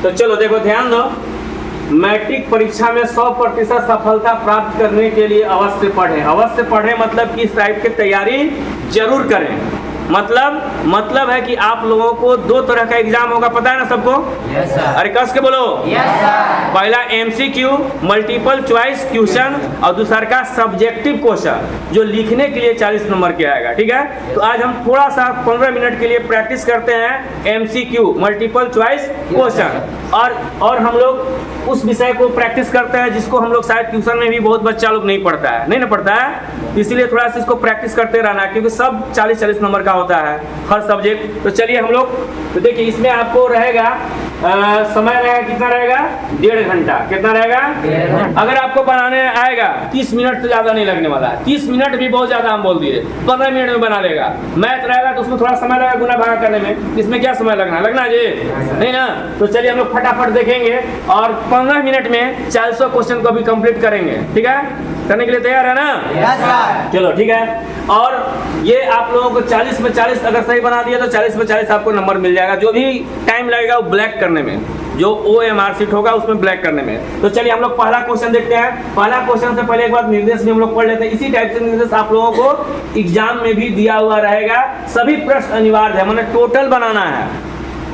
तो चलो देखो ध्यान दो, मैट्रिक परीक्षा में 100% सफलता प्राप्त करने के लिए अवश्य पढ़ें। अवश्य पढ़ें मतलब कि इस टाइप की तैयारी जरूर करें। मतलब है कि आप लोगों को 2 तरह का एग्जाम होगा, पता है ना सबको? Yes sir. अरे कस के बोलो। Yes sir. पहला MCQ मल्टीपल चॉइस क्वेश्चन और दूसरा का सब्जेक्टिव क्वेश्चन जो लिखने के लिए 40 नंबर के आएगा। ठीक है, तो आज हम थोड़ा सा 15 मिनट के लिए प्रैक्टिस करते हैं MCQ मल्टीपल चॉइस क्वेश्चन, और हम लोग उस विषय को प्रैक्टिस करते हैं जिसको हम लोग शायद ट्यूशन में भी बहुत बच्चा लोग नहीं पढ़ता है, नहीं ना पढ़ता है, इसीलिए थोड़ा सा इसको प्रैक्टिस करते रहना है क्योंकि सब 40-40 नंबर का होता है हर सब्जेक्ट। तो चलिए हम लोग, तो देखिए इसमें आपको रहेगा समय रहेगा, कितना रहेगा? 1.5 घंटा। कितना रहेगा? 1.5 घंटा। अगर आपको बनाने आएगा 30 मिनट से ज़्यादा नहीं लगने वाला है। 30 मिनट भी बहुत ज़्यादा हम बोल दिए, 15 मिनट में बना लेगा। मैथ रहेगा तो उसमें थोड़ा समय लगेगा गुना भागा करने में, इसमें क्या समय लगना जी नहीं ना। तो चलिए हम लोग फटाफट देखेंगे और 15 मिनट में 400 क्वेश्चन को भी कंप्लीट करेंगे। ठीक है, करने के लिए तैयार है ना? Yes sir. चलो ठीक है, और ये आप लोगों को 40 में 40 अगर सही बना दिया तो 40 में 40 आपको नंबर मिल जाएगा। जो भी टाइम लगेगा वो ब्लैक करने में, जो OMR शीट होगा उसमें ब्लैक करने में। तो चलिए हम लोग पहला क्वेश्चन देखते हैं। पहला क्वेश्चन से पहले एक बार निर्देश भी हम लोग पढ़ लेते हैं। इसी टाइप से निर्देश आप लोगों को एग्जाम में भी दिया हुआ रहेगा। सभी प्रश्न अनिवार्य है, मतलब टोटल बनाना है,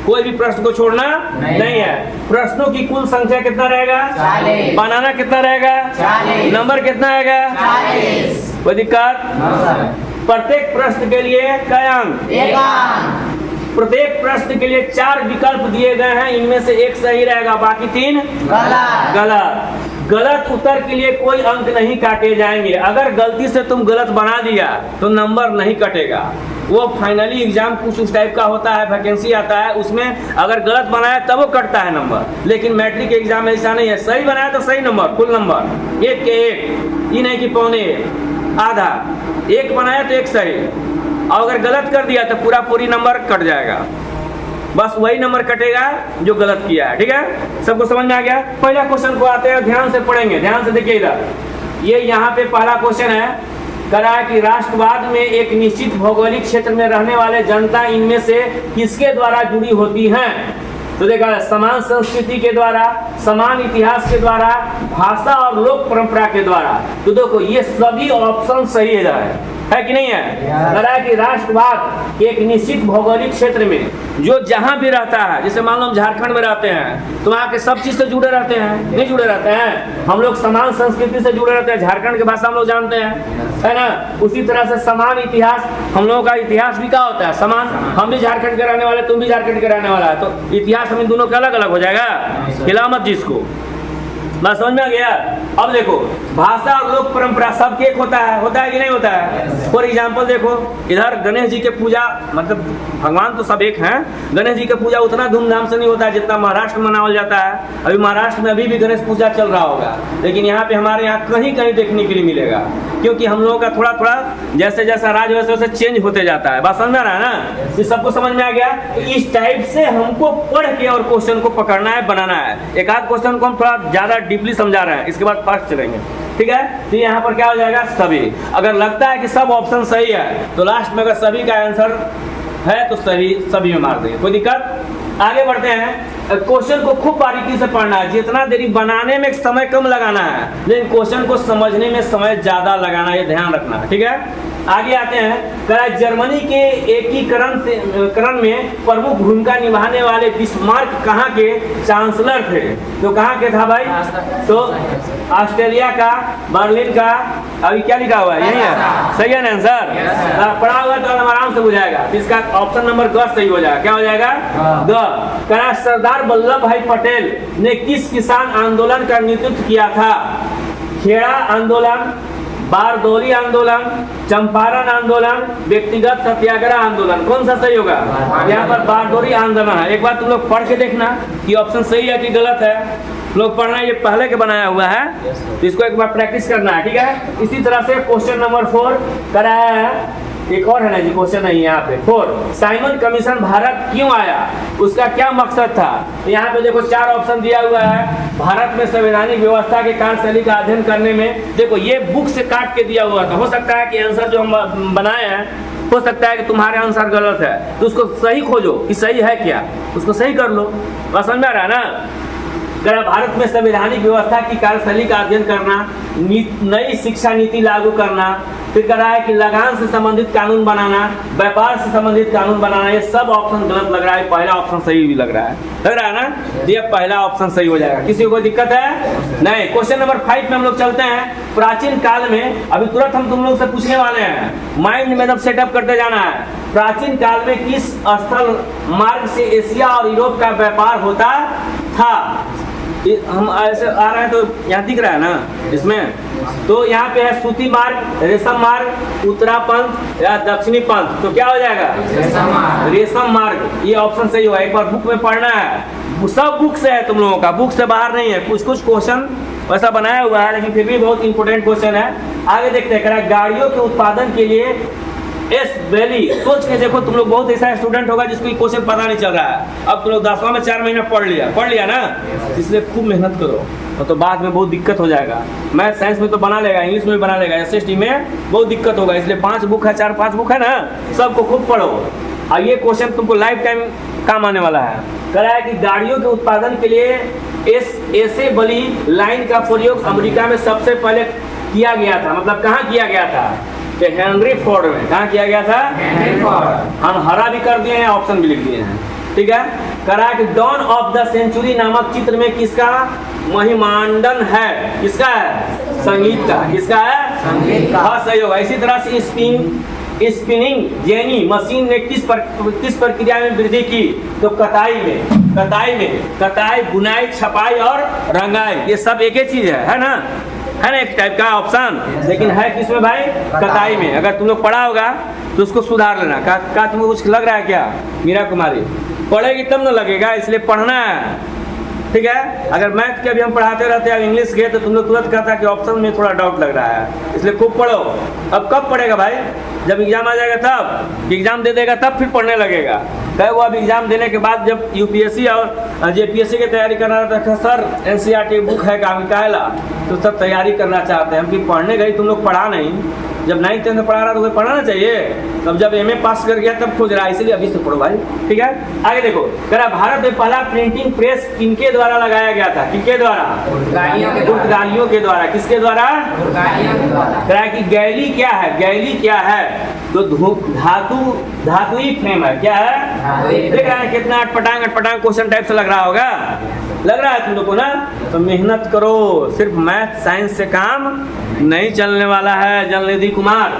कोई भी प्रश्न को छोड़ना नहीं है। प्रश्नों की कुल संख्या कितना रहेगा? 40। बनाना कितना रहेगा? 40। नंबर कितना आएगा? 40। कोई दिक्कत? प्रत्येक प्रश्न के लिए क्या अंक? 1 अंक। प्रत्येक प्रश्न के लिए 4 विकल्प दिए गए हैं, इनमें से एक सही रहेगा, बाकी 3 गलत उत्तर के लिए कोई अंक नहीं काटे जाएंगे। अगर गलती से तुम गलत बना दिया तो नंबर नहीं कटेगा। वो फाइनली एग्जाम कुछ उस टाइप का होता है, वैकेंसी आता है, उसमें अगर गलत बनाया तब वो कटता है नंबर, लेकिन मैट्रिक के एग्जाम में ऐसा नहीं है। सही बनाया तो सही नंबर, फुल नंबर, 1 के 1, ये नहीं कि पौने 1, आधा, 1 बनाया तो 1 सही, और अगर गलत कर दिया तो पूरी नंबर कट जाएगा। बस वही नंबर कटेगा जो गलत किया है। ठीक है, सबको समझ में आ गया? पहला क्वेश्चन को आते हैं, ध्यान से पढ़ेंगे, ध्यान से देखिए इधर। ये यहाँ पे पहला क्वेश्चन है, कह रहा है कि राष्ट्रवाद में एक निश्चित भौगोलिक क्षेत्र में रहने वाले जनता इनमें से किसके द्वारा जुड़ी होती हैं? तो देखा, समान संस्कृति के द्वारा, समान इतिहास के द्वारा, भाषा और लोक परंपरा के द्वारा। तो देखो ये सभी ऑप्शन सही है कि नहीं है? कह रहा है कि राष्ट्रवाद के एक निश्चित भौगोलिक क्षेत्र में जो जहां भी रहता है, जैसे मान लो हम झारखंड में रहते हैं तो वहाँ के सब चीज से जुड़े रहते हैं, नहीं जुड़े रहते हैं? हम लोग समान संस्कृति से जुड़े रहते हैं, झारखंड की भाषा हम लोग जानते हैं, है ना? उसी तरह से समान इतिहास, हम लोगों का इतिहास भी क्या होता है? समान। हम भी झारखंड के रहने वाले, तुम भी झारखंड के रहने वाला है, तो इतिहास हम इन दोनों का अलग अलग हो जाएगा? खिलामत जिसको, बात समझ में आ गया? अब देखो, भाषा और लोक परंपरा सब एक होता है कि नहीं होता है? फॉर एग्जाम्पल देखो, इधर गणेश जी के पूजा, मतलब भगवान तो सब एक हैं, गणेश जी का पूजा उतना धूमधाम से नहीं होता है जितना महाराष्ट्र में मनाया जाता है। अभी महाराष्ट्र में अभी भी गणेश पूजा चल रहा होगा, लेकिन यहाँ पे हमारे यहाँ कहीं कहीं देखने के लिए मिलेगा, क्योंकि हम लोगों का थोड़ा थोड़ा जैसे जैसा राज्य वैसे वैसे चेंज होते जाता है। बात समझ में आ रहा है ना? ये सबको समझ में आ गया? तो इस टाइप से हमको पढ़ के और क्वेश्चन को पकड़ना है, बनाना है। एक आध क्वेश्चन को हम थोड़ा ज्यादा डीपली समझा रहे हैं, इसके बाद फास्ट चलेंगे। ठीक है, तो यहाँ पर क्या हो जाएगा? सभी। अगर लगता है कि सब ऑप्शन सही है तो लास्ट में अगर सभी का आंसर है तो सभी में मार देंगे, कोई दिक्कत? आगे बढ़ते हैं। क्वेश्चन को खूब बारीकी से पढ़ना है, जितना देरी बनाने में समय कम लगाना है, लेकिन क्वेश्चन को समझने में समय ज्यादा लगाना है, ये ध्यान रखना है। ठीक है, आगे आते हैं। जर्मनी के एकीकरण में प्रमुख भूमिका निभाने वाले बिस्मार्क कहाँ के चांसलर थे? तो कहाँ के था भाई? तो ऑस्ट्रेलिया का, बर्लिन का। अभी क्या लिखा हुआ है? यही है, सही है ना आंसर? पढ़ा हुआ तो आराम से बुझाएगा। इसका ऑप्शन नंबर ग सही हो जाएगा। क्या हो जाएगा? ग। सरदार वल्लभ भाई पटेल ने किस किसान आंदोलन का नेतृत्व किया था? खेड़ा आंदोलन, बारदौली आंदोलन, चंपारण आंदोलन, व्यक्तिगत सत्याग्रह आंदोलन। कौन सा सही होगा? यहाँ पर बारदौली आंदोलन है। एक बार तुम लोग पढ़ के देखना कि ऑप्शन सही है कि गलत है। लोग पढ़ना, ये पहले के बनाया हुआ है, तो इसको एक बार प्रैक्टिस करना है। ठीक है, इसी तरह से क्वेश्चन नंबर 4 कराया है। एक और है ना जी क्वेश्चन है यहाँ पे 4, साइमन कमीशन भारत क्यों आया? उसका क्या मकसद था? तो यहाँ पे देखो 4 ऑप्शन दिया हुआ है। भारत में संवैधानिक व्यवस्था के कार्यशैली का अध्ययन करने में, देखो ये बुक से काट के दिया हुआ था, हो सकता है कि आंसर जो हम बनाए हैं हो सकता है कि तुम्हारे अनुसार गलत है, तो उसको सही खोजो कि सही है क्या, उसको सही कर लो। बात समझ में आ रहा है ना। अगर भारत में संवैधानिक व्यवस्था की कार्यशैली का अध्ययन करना, नई शिक्षा नीति लागू करना, फिर कह रहा है कि लगान से संबंधित कानून बनाना, व्यापार से संबंधित कानून बनाना, ये सब ऑप्शन गलत लग रहा है, पहला ऑप्शन सही भी लग रहा है ना। ये पहला ऑप्शन सही हो जाएगा। किसी को कोई दिक्कत है नहीं। क्वेश्चन नंबर 5 में हम लोग चलते हैं। प्राचीन काल में, अभी तुरंत हम तुम लोग से पूछने वाले हैं, माइंड में एकदम सेटअप करते जाना है। प्राचीन काल में किस स्थल मार्ग से एशिया और यूरोप का व्यापार होता था। हम ऐसे आ रहे हैं तो यहाँ दिख रहा है ना इसमें, तो यहाँ पे है सूती मार्ग, रेशम मार्ग, उत्तरापंथ या दक्षिणी पंथ। तो क्या हो जाएगा, रेशम मार्ग। ये ऑप्शन सही होगा। एक बार बुक में पढ़ना है, सब बुक से है तुम लोगों का, बुक से बाहर नहीं है। कुछ कुछ क्वेश्चन वैसा बनाया हुआ है, लेकिन फिर भी बहुत इंपॉर्टेंट क्वेश्चन है। आगे देखते हैं। गाड़ियों के उत्पादन के लिए एस वैली, सोच के देखो तुम लोग, बहुत ऐसा स्टूडेंट होगा जिसको ये क्वेश्चन पता नहीं चल रहा है। अब तुम लोग 10वां में 4 महीना पढ़ लिया ना, इसलिए खूब मेहनत करो, तो बाद में बहुत दिक्कत हो जाएगा। मैथ साइंस में तो बना लेगा, इंग्लिश में भी बना लेगा, SST में बहुत दिक्कत होगा। इसलिए 5 बुक है, 4-5 बुक है ना, सबको खूब पढ़ो। और ये क्वेश्चन तुमको लाइफ टाइम काम आने वाला है। कह रहा है कि गाड़ियों के उत्पादन के लिए एसे बली लाइन का प्रयोग अमेरिका में सबसे पहले किया गया था। मतलब कहाँ किया गया था, हेनरी फोर्ड में। कहाँ किया गया था, हेनरी फोर्ड। हम हरा भी कर दिए हैं, ऑप्शन भी लिख दिए हैं, ठीक है। कह रहा है कि डॉन ऑफ द सेंचुरी नामक चित्र में किसका महिमांडन है, किसका है, संगीत का। किसका है, संगीत का। हाँ सही होगा। इसी तरह से स्पिनिंग जेनी मशीन ने किस प्रक्रिया में वृद्धि की, तो कताई में। कताई, बुनाई, छपाई और रंगाई, ये सब एक ही चीज है ना, है ना, एक टाइप का ऑप्शन। लेकिन है किसमें भाई, कताई में। अगर तुम लोग पढ़ा होगा तो उसको सुधार लेना। का तुमको कुछ लग रहा है क्या, मीरा कुमारी पढ़ेगी तब ना लगेगा, इसलिए पढ़ना है, ठीक है। अगर मैथ के अभी हम पढ़ाते रहते हैं, इंग्लिश के, तो तुम लोग तुरंत कहता कि ऑप्शन में थोड़ा डाउट लग रहा है, इसलिए खूब पढ़ो। अब कब पढ़ेगा भाई, जब एग्जाम आ जाएगा तब, एग्जाम दे देगा तब फिर पढ़ने लगेगा। कहे वो अब एग्जाम देने के बाद जब UPSC और JPSC की तैयारी करना रहता है, सर NCERT बुक है काहेला, तो सब तैयारी करना चाहते हैं हम कि पढ़ने गई, तुम लोग पढ़ा नहीं। जब 9th 10th पढ़ा रहा तो कोई पढ़ाना चाहिए, तब जब MA पास कर गया तब खोज रहा है, इसलिए अभी से पढ़ो भाई, ठीक है। आगे देखो, कह रहा भारत में पहला प्रिंटिंग प्रेस किनके द्वारा लगाया गया था, किनके द्वारा, पुर्तगालियों के द्वारा। किसके द्वारा, कह रहा कि गैली क्या है, गैली क्या है, तो धातुई फ्रेम है। क्या है, देख रहा है कितना अटपटांग क्वेश्चन टाइप से लग रहा होगा, लग रहा है तुम लोग को ना। तो मेहनत करो, सिर्फ मैथ साइंस से काम नहीं चलने वाला है जलनिधि कुमार।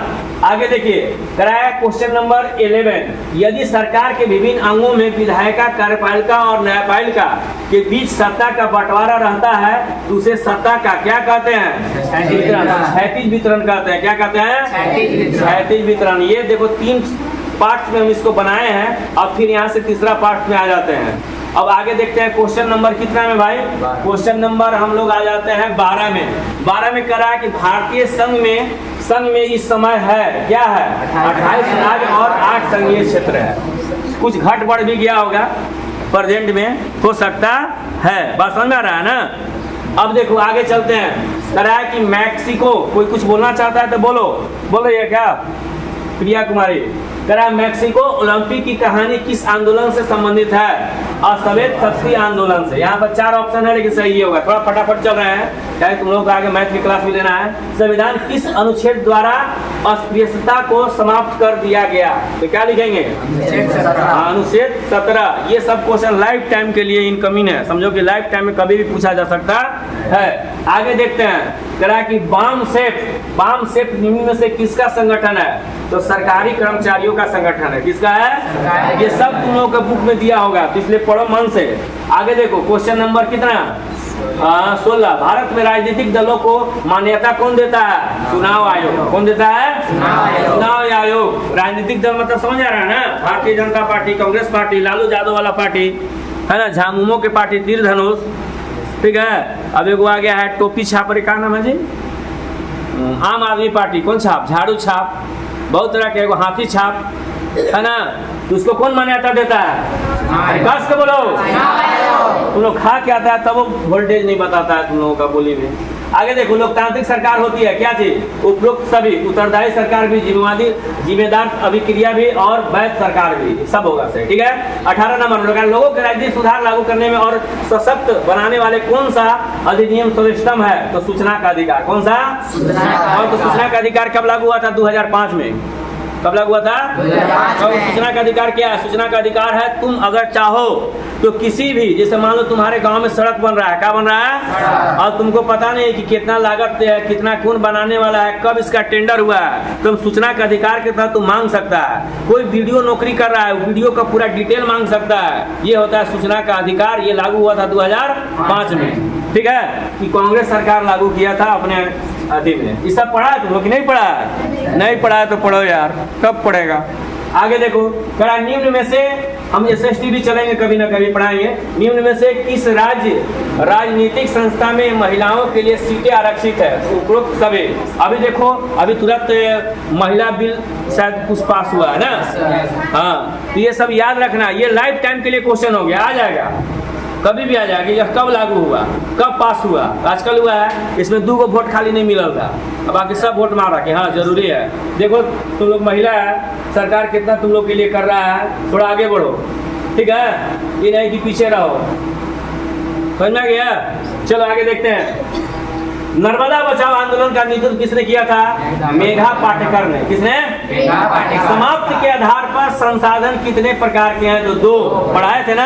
आगे देखिए, कराया क्वेश्चन नंबर 11। यदि सरकार के विभिन्न अंगों में विधायिका, कार्यपालिका और न्यायपालिका के बीच सत्ता का बंटवारा रहता है तो उसे सत्ता का क्या कहते हैं, क्षैतिज वितरण कहते हैं। क्या कहते हैं, क्षैतिज वितरण। ये देखो 3 पार्ट में हम इसको बनाए हैं, अब फिर यहाँ से तीसरा पार्ट में आ जाते हैं। अब आगे देखते हैं क्वेश्चन नंबर कितना में भाई, क्वेश्चन नंबर हम लोग आ जाते हैं 12 में। 12 में कह रहा है कि भारतीय संघ में इस समय है, क्या है, 28 राज्य और 8 संघीय क्षेत्र है। कुछ घट बढ़ भी गया होगा, प्रेजेंट में हो सकता है। बात समझ में आ रहा है ना। अब देखो आगे चलते हैं। कह रहा है कि मैक्सिको, कोई कुछ बोलना चाहता है तो बोलो ये क्या, प्रिया कुमारी। कह रहा है मैक्सिको ओलंपिक की कहानी किस आंदोलन से संबंधित है, अश्वेत शक्ति आंदोलन से। यहाँ पर 4 ऑप्शन है, लेकिन सही ये होगा। थोड़ा फटाफट चल रहे हैं, चाहे तुम लोग आगे मैथ की क्लास भी लेना है। संविधान किस अनुच्छेद द्वारा अस्पृश्यता को समाप्त कर दिया गया, तो क्या लिखेंगे, अनुच्छेद 17। ये सब क्वेश्चन लाइफ टाइम के लिए इनकमिंग है, समझो कि लाइफ टाइम में कभी भी पूछा जा सकता है। आगे देखते हैं। कह रहा है कि बाम सेफ निम्न में से किसका संगठन है, तो सरकारी कर्मचारियों का संगठन है। किसका है, ये सब तुम लोगों के बुक में दिया होगा, तो इसलिए पढ़ो मन से। आगे देखो क्वेश्चन नंबर कितना, 16। भारत में राजनीतिक दलों को मान्यता कौन देता है, चुनाव आयोग। कौन देता है, चुनाव आयोग। राजनीतिक दल मतलब समझ आ रहा है ना, भारतीय जनता पार्टी, कांग्रेस पार्टी, लालू यादव वाला पार्टी है ना, झामुमो के पार्टी, तीर धनुष, ठीक है। अब एक आ गया है टोपी छाप, क्या नाम है जी, आम आदमी पार्टी। कौन छाप, झाड़ू छाप, बहुत तरह के, एगो हाथी छाप है ना, तो उसको कौन मान्यता देता है, कस के बोलो। तुम लोग खा के आता है तब वो वोल्टेज नहीं बताता है तुम लोगों का बोली में, आगे देखो, लोकतांत्रिक सरकार होती है क्या चीज? उपरोक्त सभी, उत्तरदायी सरकार भी, जिम्मेदार अभिक्रिया भी और वैध सरकार भी, सब होगा सही। ठीक है। 18 नंबर, लोगों के राजनीतिक सुधार लागू करने में और सशक्त बनाने वाले कौन सा अधिनियम सर्वोत्तम है? तो सूचना का अधिकार। कौन सा? और तो सूचना का अधिकार कब लागू हुआ था? 2005 में। कब लागू हुआ था? 2005 और में। सूचना का अधिकार क्या है? सूचना का अधिकार है तुम अगर चाहो तो किसी भी, जैसे मान लो तुम्हारे गांव में सड़क बन रहा है, क्या बन रहा है, और तुमको पता नहीं है कि कितना लागत है, कितना कौन बनाने वाला है, कब इसका टेंडर हुआ है, तुम सूचना का अधिकार के तहत तुम मांग सकता है। कोई वीडियो नौकरी कर रहा है, वीडियो का पूरा डिटेल मांग सकता है। ये होता है सूचना का अधिकार। ये लागू हुआ था 2005 में। ठीक है, कि कांग्रेस सरकार लागू किया था अपने अधीन में। ये सब पढ़ा है तुम लोग कि नहीं पढ़ा है? नहीं पढ़ा है तो पढ़ो यार, कब पढ़ेगा। आगे देखो, कड़ा निम्न में से, हम SST भी चलेंगे कभी ना कभी पढ़ाएंगे, निम्न में से किस राज्य राजनीतिक संस्था में महिलाओं के लिए सीटें आरक्षित है? उपरोक्त सभी। अभी देखो, अभी तुरंत महिला बिल शायद कुछ पास हुआ है ना। हाँ, तो ये सब याद रखना, ये लाइफ टाइम के लिए क्वेश्चन हो गया, आ जाएगा कभी भी आ जाएगा। यह कब लागू हुआ, कब पास हुआ? आजकल हुआ है, इसमें 2 वोट खाली नहीं मिलल था, अब बाकी सब वोट मारा कि हाँ जरूरी है। देखो तुम लोग महिला है, सरकार कितना तुम लोग के लिए कर रहा है, थोड़ा आगे बढ़ो। ठीक है, ये नहीं कि पीछे रहो। समझ में आ गया? चलो आगे देखते हैं। नर्मदा बचाओ आंदोलन का नेतृत्व किसने किया था? मेघा पाटेकर ने। किसने? मेघा पाटेकर। समाप्ति के आधार पर संसाधन कितने प्रकार के हैं? तो 2 पढ़ाए थे ना,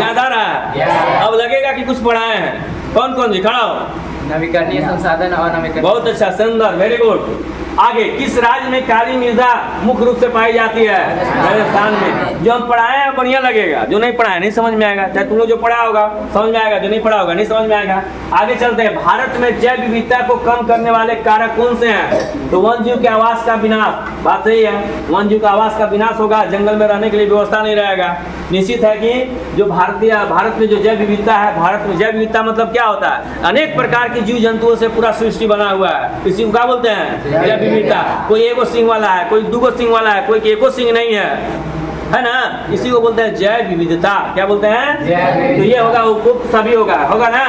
याद आ रहा है? अब लगेगा कि कुछ पढ़ाए हैं। कौन कौन जी? खड़ा हो। नवीकरणीय संसाधन और नवीकरणीय। बहुत अच्छा, सुंदर, वेरी गुड। आगे, किस राज्य में काली मृदा मुख्य रूप से पाई जाती है? राजस्थान में। जो हम पढ़ाए हैं बढ़िया लगेगा, जो नहीं पढ़ाए नहीं समझ में आएगा। चाहे तुम लोग जो पढ़ा होगा समझ में आएगा, जो नहीं पढ़ा होगा नहीं समझ में आएगा। आगे चलते हैं। भारत में जैव विविधता को कम करने वाले कारक कौन से हैं? तो वन जीव के आवास का विनाश। बात सही है, वन जीव का आवास का विनाश होगा, जंगल में रहने के लिए व्यवस्था नहीं रहेगा। निश्चित है कि जो भारत में जो जैव विविधता है, भारत में जैव विविधता मतलब क्या होता है? अनेक प्रकार के जीव जंतुओं से पूरा सृष्टि बना हुआ है। इसी को क्या बोलते हैं? जैव विविधता। कोई 1 सिंह वाला है, कोई 2 सिंह वाला है, कोई 1 सिंह नहीं है ना। इसी को बोलते हैं जैव विविधता। क्या बोलते हैं? तो ये होगा, उपयुक्त सभी होगा ना।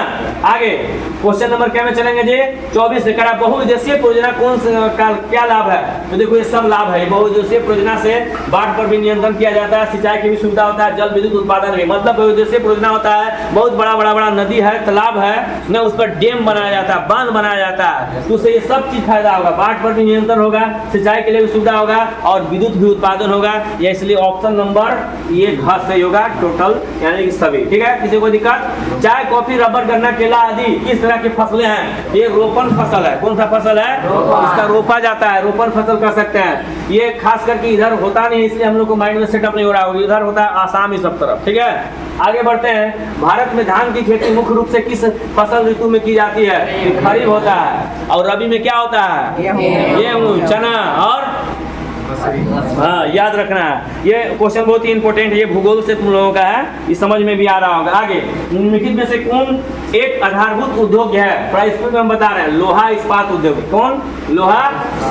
आगे क्वेश्चन नंबर क्या में चलेंगे जी? 24 से करा बहुउद्देशीय परियोजना कौन का क्या लाभ है? तो देखो ये सब लाभ है। बहुउद्देशीय परियोजना से बाढ़ पर भी नियंत्रण किया जाता है, सिंचाई की भी सुविधा होता है, जल विद्युत उत्पादन भी। मतलब बहुउद्देशीय परियोजना होता है, बहुत बड़ा नदी है, तालाब है ना, उस पर डैम बनाया जाता है, बांध बनाया जाता है, तो उससे ये सब चीज फायदा होगा। बाढ़ पर भी नियंत्रण होगा, सिंचाई के लिए भी सुविधा होगा और विद्युत भी उत्पादन होगा। ये इसलिए ऑप्शन नंबर ये घास सही होगा टोटल, यानी कि सभी। ठीक है, किसी को दिक्कत? चाय, कॉफी, रबर, गन्ना, केला आदि किस तरह की फसलें हैं? ये रोपण फसल है। कौन सा फसल है? इसका रोपा जाता है, रोपण फसल कर सकते हैं। ये खास करके इधर होता नहीं, इसलिए हम लोग को माइंड में सेटअप नहीं हो रहा होगा। इधर होता है आसाम, इस सब तरफ। ठीक है, आगे बढ़ते हैं। भारत में धान की खेती मुख्य रूप से किस फसल ऋतु में की जाती है? खरीफ होता है। और रबी में क्या होता है? गेहूं, चना और हाँ, याद रखना है। ये क्वेश्चन बहुत ही इंपॉर्टेंट है, ये भूगोल से तुम लोगों का है, ये समझ में भी आ रहा होगा। आगे, निम्नलिखित में से कौन एक आधारभूत उद्योग है? बड़ा स्कूल में हम बता रहे हैं, लोहा इस्पात उद्योग। कौन? लोहा।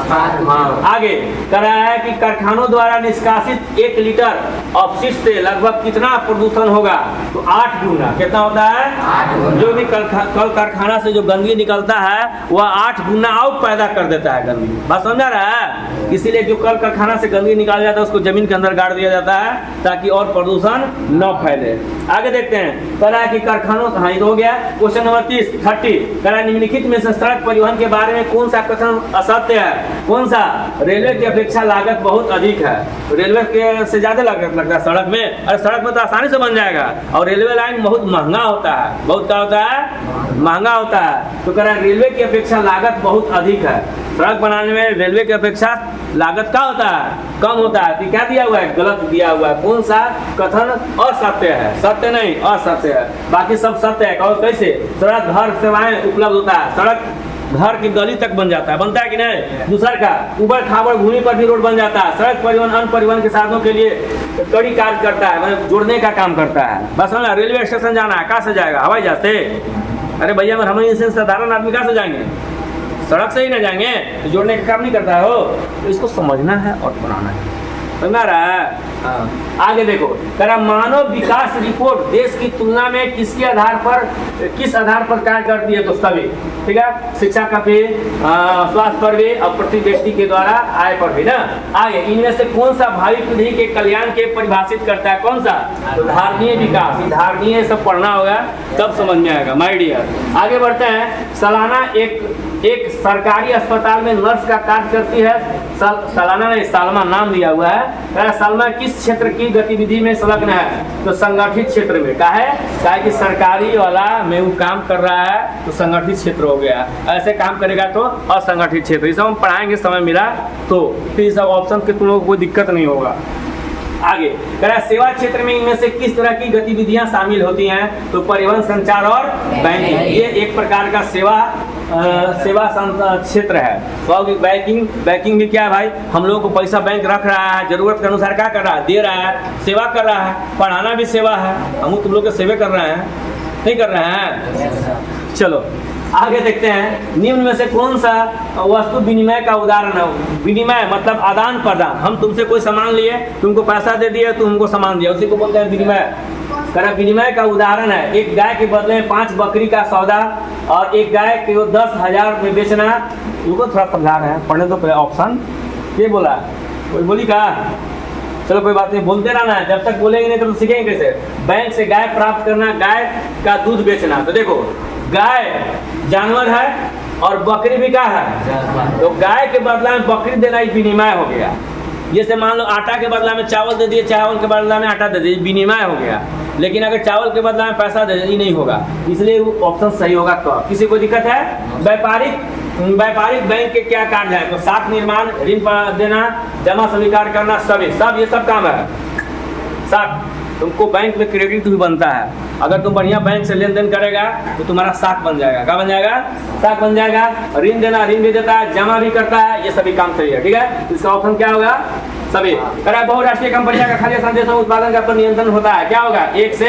हाँ, आगे कह रहा है कि कारखानों द्वारा निष्कासित 1 लीटर अपशिष्ट से लगभग कितना प्रदूषण होगा? तो 8 गुना। कितना होता है? जो भी कल कारखाना से जो गंदगी निकलता है वह 8 गुना और पैदा कर देता है गंदगी। बात समझा रहा है? इसीलिए जो कल कारखाना से गंदगी निकाला जाता है उसको जमीन के अंदर गाड़ दिया जाता है ताकि और प्रदूषण न फैले। आगे देखते हैं, कह रहा है कि कारखानों, हाँ ये हो गया। क्वेश्चन नंबर 30 कह रहा है निम्नलिखित में से सड़क परिवहन के बारे में कौन सा कथन असत्य है? कौन सा? रेलवे की अपेक्षा लागत बहुत अधिक है। रेलवे के से ज्यादा लागत लगता है सड़क में। अरे सड़क में तो आसानी से बन जाएगा, और रेलवे लाइन बहुत महंगा होता है। बहुत क्या होता है? महंगा होता है। तो कह रहा है रेलवे की अपेक्षा लागत बहुत अधिक है। सड़क बनाने में रेलवे की अपेक्षा लागत क्या होता है? कम होता है। तो क्या दिया हुआ है? गलत दिया हुआ है। कौन सा कथन असत्य है? सत्य नहीं, असत्य है। बाकी सब सत्य है। और कैसे? सड़क घर सेवाएं उपलब्ध होता है, सड़क घर की गली तक बन जाता है, बनता है कि नहीं? दूसरा का ऊबड़ खाबड़ भूमि पर भी रोड बन जाता है। सड़क परिवहन अन्य परिवहन के साधनों के लिए कड़ी कार्य करता है, मतलब जोड़ने का काम करता है। बस समझा? रेलवे स्टेशन जाना है, कहाँ से जाएगा? हवाई जहाज से? अरे भैया हम इनसे साधारण आदमी कहाँ से जाएंगे? सड़क से ही ना जाएंगे, तो जोड़ने का काम नहीं करता है हो। तो इसको समझना है और बनाना है। समझ में आ रहा है? आगे देखो, कह रहा मानव विकास रिपोर्ट देश की तुलना में किस आधार पर कार्य करती है, तो सभी, ठीक है, शिक्षा का भी, स्वास्थ्य पर भी और प्रति व्यक्ति के द्वारा आय पर भी ना। आगे, इनमें से कौन सा भावी पीढ़ी के कल्याण के परिभाषित करता है, कौन सा, तो धारणीय विकास। धारणीय सब पढ़ना होगा तब समझ में आएगा माय डियर। आगे बढ़ते हैं, सालाना एक सरकारी अस्पताल में नर्स का कार्य करती है, सालाना नहीं सालमा नाम दिया हुआ है। सालमा किस क्षेत्र की गतिविधि में संलग्न है, तो संगठित क्षेत्र में। का कि सरकारी वाला में वो काम कर रहा है तो संगठित क्षेत्र हो गया, ऐसे काम करेगा तो असंगठित क्षेत्र। ये सब हम पढ़ाएंगे समय मिला तो, फिर सब ऑप्शन के तुम लोगों को कोई दिक्कत नहीं होगा। आगे कह रहा है क्षेत्र क्षेत्र में इनमें से किस तरह की गतिविधियां शामिल होती हैं, तो परिवहन, संचार और बैंकिंग। ये एक प्रकार का सेवा क्षेत्र है। तो बैंकिंग भी क्या है भाई, हम लोगों को पैसा बैंक रख रहा है, जरूरत के अनुसार क्या कर रहा है, दे रहा है, सेवा कर रहा है। पढ़ाना भी सेवा है, हम तुम लोग के सेवा कर रहे हैं, नहीं कर रहे हैं। चलो आगे देखते हैं, निम्न में से कौन सा वस्तु विनिमय का उदाहरण है। विनिमय मतलब आदान प्रदान, हम तुमसे कोई सामान लिए, तुमको पैसा दे दिए, तुम हमको सामान दिया, उसी को बोलते हैं विनिमय। करा विनिमय का उदाहरण है, एक गाय के बदले में 5 बकरी का सौदा और एक गाय को 10,000 में बेचना। उनको थोड़ा समझा रहे हैं, पढ़ने दो पहले ऑप्शन। ये बोला कोई बोली का, चलो कोई बात नहीं, बोलते रहना है, जब तक बोलेंगे नहीं तो सीखेंगे कैसे। बैंक से गाय प्राप्त करना, गाय का दूध बेचना। तो देखो गाय जानवर है और बकरी भी क्या है, तो गाय के बदला में बकरी देना ही विनिमय हो गया। जैसे मान लो आटा के बदला में चावल दे दिए, चावल के बदला में आटा दे दिए, विनिमय हो गया। लेकिन अगर चावल के बदला में पैसा दे दिए, नहीं होगा, इसलिए वो ऑप्शन सही होगा। तो किसी को दिक्कत है, व्यापारिक बैंक के क्या कार्य है, तो साख निर्माण, ऋण देना, जमा स्वीकार करना, सब ये सब काम है। साख, तुमको बैंक में क्रेडिट भी बनता है, अगर तुम बढ़िया बैंक से लेन देन करेगा तो तुम्हारा साख बन जाएगा। क्या बन जाएगा, साख बन जाएगा। ऋण देना, ऋण भी देता है, जमा भी करता है, ये सभी काम सही है, ठीक है। इसका ऑप्शन क्या होगा, सभी। बहुराष्ट्रीय कंपनियों का खाद्य संदेशों उत्पादन का पर नियंत्रण होता है, क्या होगा, एक से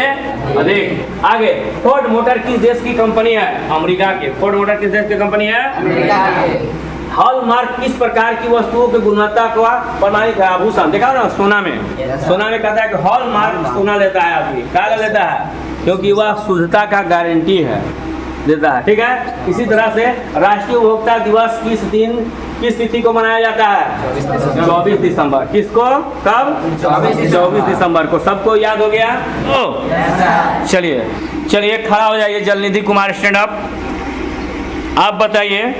अधिक। आगे, फोर्ड मोटर किस देश की कंपनी है, अमेरिका की। फोर्ड मोटर किस देश की कंपनी है, अमेरिका की। हॉलमार्क किस प्रकार की वस्तुओं की गुणवत्ता का प्रमाणित है, आभूषण। देखा ना सोना में कहता है कि हॉलमार्क सोना लेता है आदमी, क्या लेता है, क्योंकि वह शुद्धता का गारंटी है, देता है, ठीक है। इसी तरह से राष्ट्रीय उपभोक्ता दिवस किस तिथि को मनाया जाता है, 24 दिसंबर। किसको, कब, 24 दिसंबर को। सबको याद हो गया। चलिए खड़ा हो जाइए। जलनिधि कुमार स्टैंड अप, आप बताइए।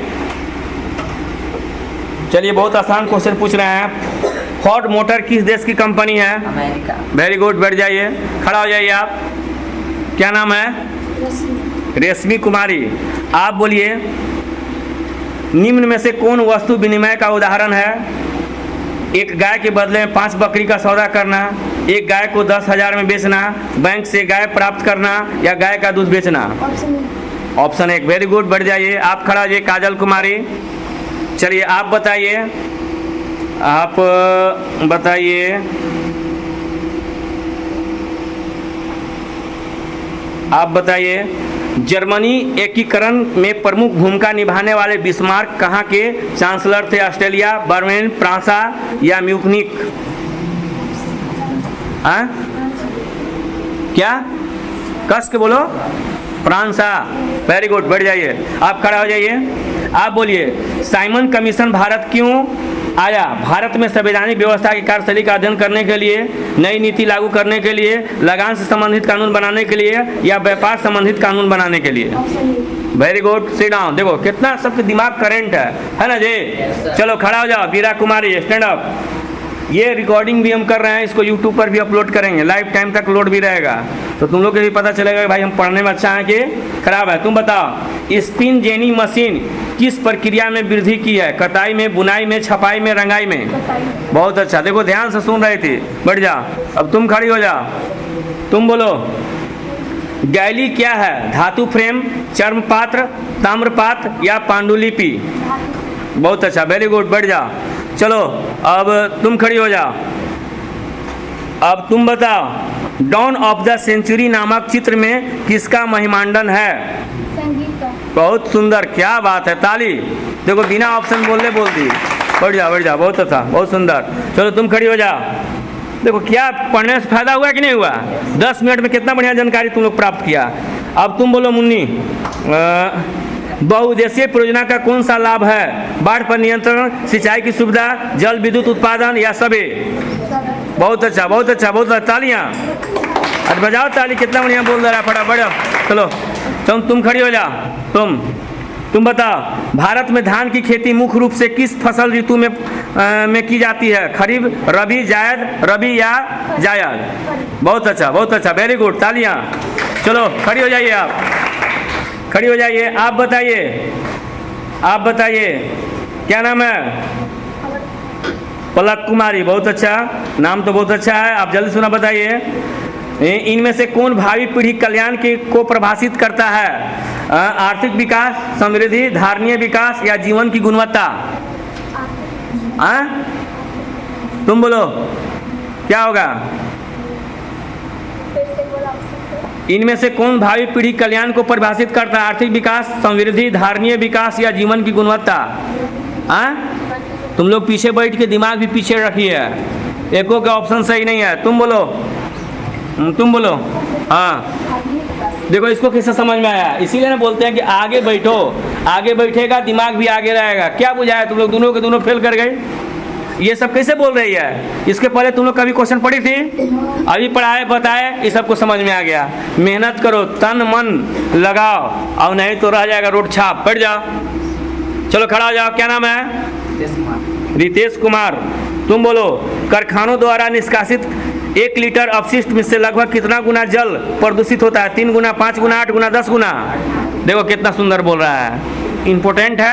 चलिए बहुत आसान क्वेश्चन पूछ रहे हैं। फोर्ड मोटर किस देश की कंपनी है, अमेरिका। वेरी गुड, बैठ जाइए, खड़ा हो जाइए। आप क्या नाम है, रेशमी कुमारी। आप बोलिए, निम्न में से कौन वस्तु विनिमय का उदाहरण है, एक गाय के बदले में 5 बकरी का सौदा करना, एक गाय को 10,000 में बेचना, बैंक से गाय प्राप्त करना, या गाय का दूध बेचना। ऑप्शन 1, वेरी गुड, बैठ जाइए। आप खड़ा हो जाइए, काजल कुमारी। चलिए आप बताइए, आप बताइए जर्मनी एकीकरण में प्रमुख भूमिका निभाने वाले बिस्मार्क कहाँ के चांसलर थे, ऑस्ट्रेलिया, बर्लिन, फ्रांसा या म्यूनिख। क्या, कस के बोलो, फ्रांसा। वेरी गुड, बैठ जाइए, आप खड़ा हो जाइए। आप बोलिए, साइमन कमीशन भारत क्यों आया, भारत में संवैधानिक व्यवस्था की कार्यशैली का अध्ययन करने के लिए, नई नीति लागू करने के लिए, लगान से संबंधित कानून बनाने के लिए, या व्यापार संबंधित कानून बनाने के लिए। Very good, sit down. देखो कितना सबके दिमाग करेंट है ना जी। चलो खड़ा हो जाओ, वीरा कुमारी स्टैंड अप। ये रिकॉर्डिंग भी हम कर रहे हैं, इसको यूट्यूब पर भी अपलोड करेंगे, लाइफ टाइम तक लोड भी रहेगा, तो तुम लोग को भी पता चलेगा कि भाई हम पढ़ने में अच्छा है कि खराब है। तुम बताओ, स्पिन जेनी मशीन किस प्रक्रिया में वृद्धि की है, कटाई में, बुनाई में, छपाई में, रंगाई में। बहुत अच्छा, देखो ध्यान से सुन रही थी, बैठ जाओ। अब तुम खड़ी हो जाओ, तुम बोलो, गैली क्या है, धातु फ्रेम, चर्मपात्र, ताम्रपात्र या पांडुलिपि। बहुत अच्छा, वेरी गुड, बैठ जाओ। चलो अब तुम खड़ी हो जाओ। अब तुम बताओ, डॉन ऑफ द सेंचुरी नामक चित्र में किसका महिमांडन है, संगीत का। बहुत सुंदर, क्या बात है, ताली। देखो बिना ऑप्शन बोलती। बैठ जाओ, बहुत अच्छा, बहुत सुंदर। चलो तुम खड़ी हो जाओ। देखो क्या पढ़ने से फायदा हुआ कि नहीं हुआ? 10 मिनट में कितना बढ़िया जानकारी तुम लोग प्राप्त किया। अब तुम बोलो मुन्नी, बहुउद्देशीय परियोजना का कौन सा लाभ है? बाढ़ पर नियंत्रण, सिंचाई की सुविधा, जल विद्युत उत्पादन या सभी? बहुत अच्छा, बहुत अच्छा, बहुत अच्छा। तालियां, अरे बजाओ ताली, कितना बढ़िया बोल रहा है फटाफट। चलो तुम खड़ी हो जाओ। तुम बताओ, भारत में धान की खेती मुख्य रूप से किस फसल ऋतु में की जाती है? खरीफ, रबी, जायद, रबी या जायद? बहुत अच्छा, बहुत अच्छा, वेरी गुड, तालियां। चलो खड़ी हो जाइए, आप खड़ी हो जाइए। आप बताइए क्या नाम है? पलक कुमारी, बहुत अच्छा, नाम तो बहुत अच्छा है। आप जल्दी सुना बताइए, इनमें से कौन भावी पीढ़ी कल्याण को प्रभावित करता है? आर्थिक विकास, समृद्धि, धारणीय विकास या जीवन की गुणवत्ता? तुम बोलो क्या होगा? इनमें से कौन भावी पीढ़ी कल्याण को परिभाषित करता है? आर्थिक विकास, समृद्धि, धारणीय विकास या जीवन की गुणवत्ता? तुम लोग पीछे बैठ के दिमाग भी पीछे रखिए, एको का ऑप्शन सही नहीं है। तुम बोलो। हाँ देखो, इसको किससे समझ में आया? इसीलिए ना बोलते हैं कि आगे बैठो, आगे बैठेगा दिमाग भी आगे रहेगा। क्या बुझाया तुम लोग दोनों के दोनों फेल कर गए? ये सब कैसे बोल रही है? इसके पहले तुम लोग कभी क्वेश्चन पढ़ी थी? अभी पढ़ाए बताए, ये सबको समझ में आ गया। मेहनत करो, तन मन लगाओ, और नहीं तो रह जाएगा रोड छाप। बैठ जाओ, चलो खड़ा हो जाओ। क्या नाम है? रितेश कुमार। तुम बोलो, कारखानों द्वारा निष्कासित 1 लीटर अपशिष्ट में से लगभग कितना गुना जल प्रदूषित होता है? 3 गुना, 5 गुना, 8 गुना, 10 गुना? देखो कितना सुंदर बोल रहा है, इम्पोर्टेंट है।